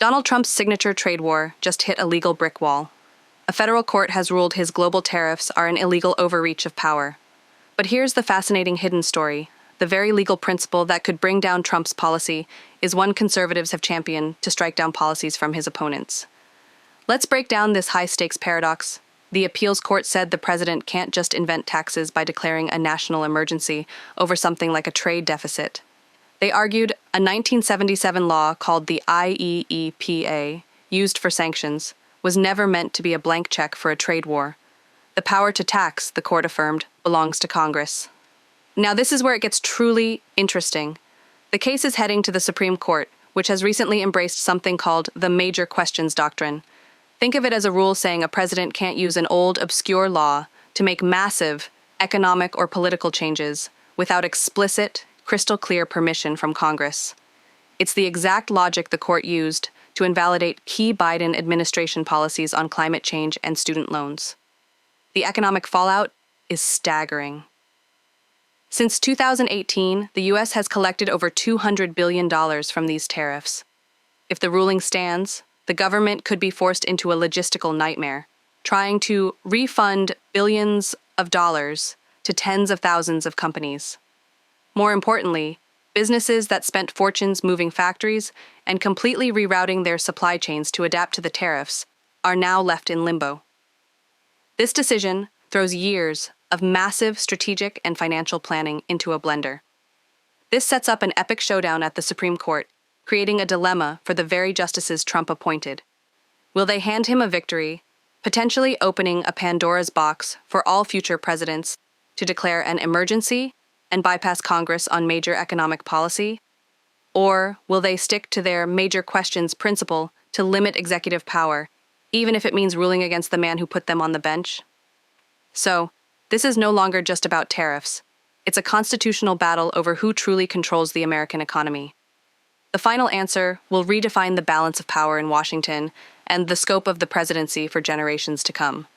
Donald Trump's signature trade war just hit a legal brick wall. A federal court has ruled his global tariffs are an illegal overreach of power. But here's the fascinating hidden story. The very legal principle that could bring down Trump's policy is one conservatives have championed to strike down policies from his opponents. Let's break down this high-stakes paradox. The appeals court said the president can't just invent taxes by declaring a national emergency over something like a trade deficit. They argued a 1977 law called the IEEPA, used for sanctions, was never meant to be a blank check for a trade war. The power to tax, the court affirmed, belongs to Congress. Now this is where it gets truly interesting. The case is heading to the Supreme Court, which has recently embraced something called the Major Questions Doctrine. Think of it as a rule saying a president can't use an old, obscure law to make massive economic or political changes without explicit, crystal-clear permission from Congress. It's the exact logic the court used to invalidate key Biden administration policies on climate change and student loans. The economic fallout is staggering. Since 2018, the U.S. has collected over $200 billion from these tariffs. If the ruling stands, the government could be forced into a logistical nightmare, trying to refund billions of dollars to tens of thousands of companies. More importantly, businesses that spent fortunes moving factories and completely rerouting their supply chains to adapt to the tariffs are now left in limbo. This decision throws years of massive strategic and financial planning into a blender. This sets up an epic showdown at the Supreme Court, creating a dilemma for the very justices Trump appointed. Will they hand him a victory, potentially opening a Pandora's box for all future presidents to declare an emergency and bypass Congress on major economic policy? Or will they stick to their major questions principle to limit executive power, even if it means ruling against the man who put them on the bench? So, this is no longer just about tariffs. It's a constitutional battle over who truly controls the American economy. The final answer will redefine the balance of power in Washington and the scope of the presidency for generations to come.